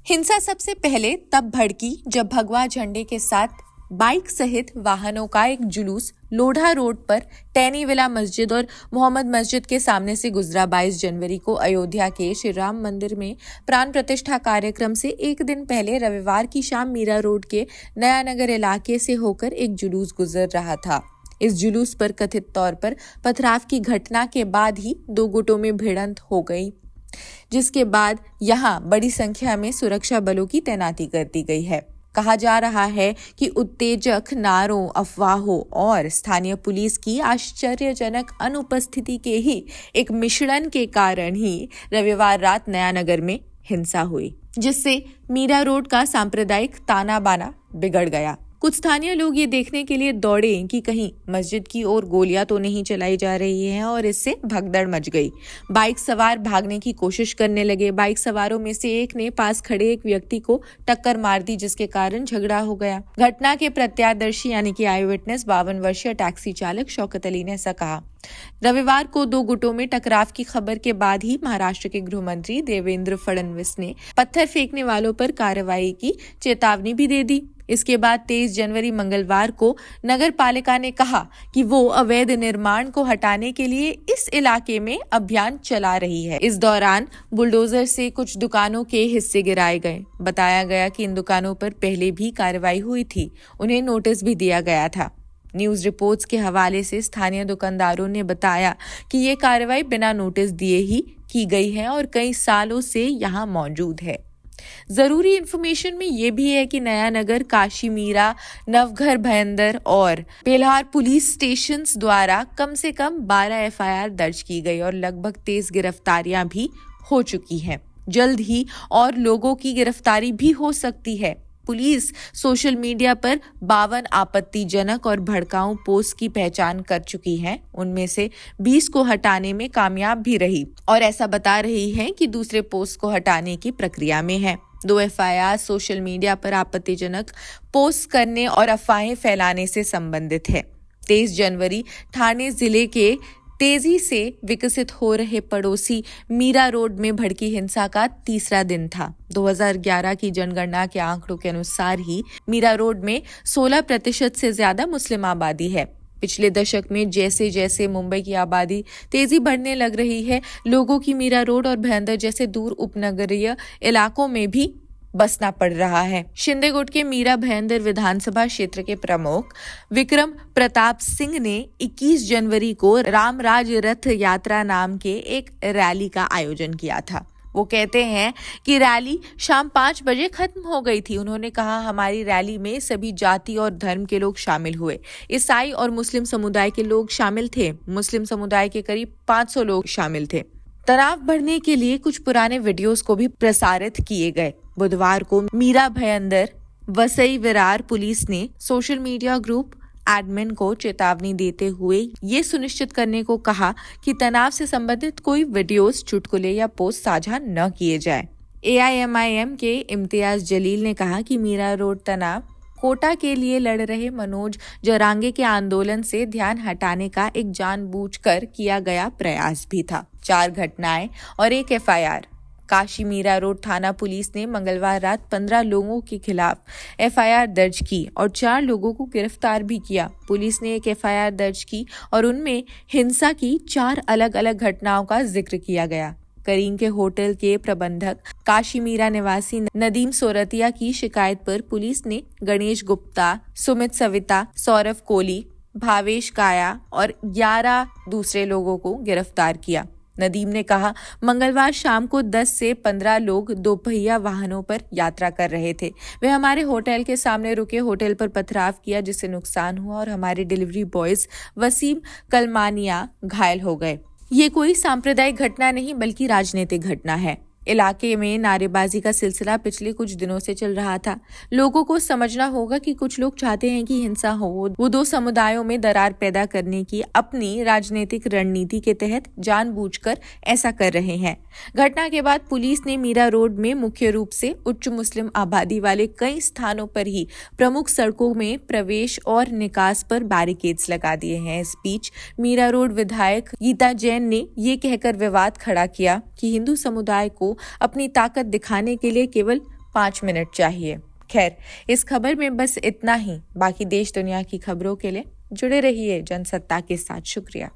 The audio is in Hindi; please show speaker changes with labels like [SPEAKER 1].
[SPEAKER 1] हिंसा सबसे पहले तब भड़की जब भगवा झंडे के साथ बाइक सहित वाहनों का एक जुलूस लोढ़ा रोड पर टैनी विला मस्जिद और मोहम्मद मस्जिद के सामने से गुजरा। 22 जनवरी को अयोध्या के श्री राम मंदिर में प्राण प्रतिष्ठा कार्यक्रम से एक दिन पहले रविवार की शाम मीरा रोड के नया नगर इलाके से होकर एक जुलूस गुजर रहा था। इस जुलूस पर कथित तौर पर पथराव की घटना के बाद ही दो गुटों में भिड़ंत हो गई, जिसके बाद यहां बड़ी संख्या में सुरक्षा बलों की तैनाती कर दी गई है। कहा जा रहा है कि उत्तेजक नारों, अफवाहों और स्थानीय पुलिस की आश्चर्यजनक अनुपस्थिति के ही एक मिश्रण के कारण ही रविवार रात नया नगर में हिंसा हुई, जिससे मीरा रोड का सांप्रदायिक ताना बाना बिगड़ गया। कुछ स्थानीय लोग ये देखने के लिए दौड़े कि कहीं मस्जिद की ओर गोलियां तो नहीं चलाई जा रही हैं और इससे भगदड़ मच गई। बाइक सवार भागने की कोशिश करने लगे। बाइक सवारों में से एक ने पास खड़े एक व्यक्ति को टक्कर मार दी, जिसके कारण झगड़ा हो गया। घटना के प्रत्यक्षदर्शी यानी कि आई विटनेस 52 वर्षीय टैक्सी चालक शौकत अली ने ऐसा कहा। रविवार को दो गुटों में टकराव की खबर के बाद ही महाराष्ट्र के गृह मंत्री देवेंद्र फडणवीस ने पत्थर फेंकने वालों पर कार्रवाई की चेतावनी भी दे दी। इसके बाद 23 जनवरी मंगलवार को नगर पालिका ने कहा कि वो अवैध निर्माण को हटाने के लिए इस इलाके में अभियान चला रही है। इस दौरान बुलडोजर से कुछ दुकानों के हिस्से गिराए गए। बताया गया कि इन दुकानों पर पहले भी कार्रवाई हुई थी, उन्हें नोटिस भी दिया गया था। न्यूज रिपोर्ट्स के हवाले से स्थानीय दुकानदारों ने बताया कि ये कार्रवाई बिना नोटिस दिए ही की गई है और कई सालों से यहाँ मौजूद है। जरूरी इंफॉर्मेशन में ये भी है कि नया नगर, काशी मीरा, नवघर, भयंदर और पेल्हार पुलिस स्टेशंस द्वारा कम से कम 12 एफआईआर दर्ज की गई और लगभग 23 गिरफ्तारियां भी हो चुकी हैं। जल्द ही और लोगों की गिरफ्तारी भी हो सकती है। पुलिस सोशल मीडिया पर 52 आपत्तिजनक और भड़काऊ पोस्ट की पहचान कर चुकी है। उनमें से 20 को हटाने में कामयाब भी रही और ऐसा बता रही है कि दूसरे पोस्ट को हटाने की प्रक्रिया में है। 2 एफआईआर सोशल मीडिया पर आपत्तिजनक पोस्ट करने और अफवाहें फैलाने से संबंधित है। 23 जनवरी ठाणे जिले के तेजी से विकसित हो रहे पड़ोसी मीरा रोड में भड़की हिंसा का तीसरा दिन था। 2011 की जनगणना के आंकड़ों के अनुसार ही मीरा रोड में 16% से ज्यादा मुस्लिम आबादी है। पिछले दशक में जैसे जैसे मुंबई की आबादी तेजी बढ़ने लग रही है, लोगों की मीरा रोड और भयंदर जैसे दूर उपनगरीय इलाकों में भी बसना पड़ रहा है। शिंदे गुट के मीरा भयंदर विधानसभा क्षेत्र के प्रमुख विक्रम प्रताप सिंह ने 21 जनवरी को रामराज रथ यात्रा नाम के एक रैली का आयोजन किया था। वो कहते हैं कि रैली शाम 5 बजे खत्म हो गई थी। उन्होंने कहा, हमारी रैली में सभी जाति और धर्म के लोग शामिल हुए। ईसाई और मुस्लिम समुदाय के लोग शामिल थे। मुस्लिम समुदाय के करीब 500 लोग शामिल थे। तनाव बढ़ने के लिए कुछ पुराने वीडियोस को भी प्रसारित किए गए। बुधवार को मीरा भयंदर वसई विरार पुलिस ने सोशल मीडिया ग्रुप एडमिन को चेतावनी देते हुए ये सुनिश्चित करने को कहा कि तनाव से संबंधित कोई वीडियोस, चुटकुले या पोस्ट साझा न किए जाए। AIMIM के इम्तियाज जलील ने कहा कि मीरा रोड तनाव कोटा के लिए लड़ रहे मनोज जरांगे के आंदोलन से ध्यान हटाने का एक जानबूझकर किया गया प्रयास भी था। 4 घटनाएं और 1 एफआईआर। काशी मीरा रोड थाना पुलिस ने मंगलवार रात 15 लोगों के खिलाफ एफआईआर दर्ज की और 4 लोगों को गिरफ्तार भी किया। पुलिस ने एक एफआईआर दर्ज की और उनमें हिंसा की 4 अलग अलग घटनाओं का जिक्र किया गया। करीम के होटल के प्रबंधक काशी मीरा निवासी नदीम सोरतिया की शिकायत पर पुलिस ने गणेश गुप्ता, सुमित सविता, सौरभ कोली, भावेश काया और 11 दूसरे लोगों को गिरफ्तार किया। नदीम ने कहा, मंगलवार शाम को 10 से 15 लोग दोपहिया वाहनों पर यात्रा कर रहे थे। वे हमारे होटल के सामने रुके, होटल पर पथराव किया जिससे नुकसान हुआ और हमारे डिलीवरी बॉयज वसीम कलमानिया घायल हो गए। ये कोई सांप्रदायिक घटना नहीं बल्कि राजनीतिक घटना है। इलाके में नारेबाजी का सिलसिला पिछले कुछ दिनों से चल रहा था। लोगों को समझना होगा कि कुछ लोग चाहते हैं कि हिंसा हो। वो 2 समुदायों में दरार पैदा करने की अपनी राजनीतिक रणनीति के तहत जानबूझकर ऐसा कर रहे हैं। घटना के बाद पुलिस ने मीरा रोड में मुख्य रूप से उच्च मुस्लिम आबादी वाले कई स्थानों पर ही प्रमुख सड़कों में प्रवेश और निकास पर बैरिकेड्स लगा दिए हैं। इस बीच मीरा रोड विधायक गीता जैन ने ये कहकर विवाद खड़ा किया कि हिंदू समुदाय को अपनी ताकत दिखाने के लिए केवल 5 मिनट चाहिए। खैर, इस खबर में बस इतना ही। बाकी देश दुनिया की खबरों के लिए जुड़े रहिए जनसत्ता के साथ। शुक्रिया।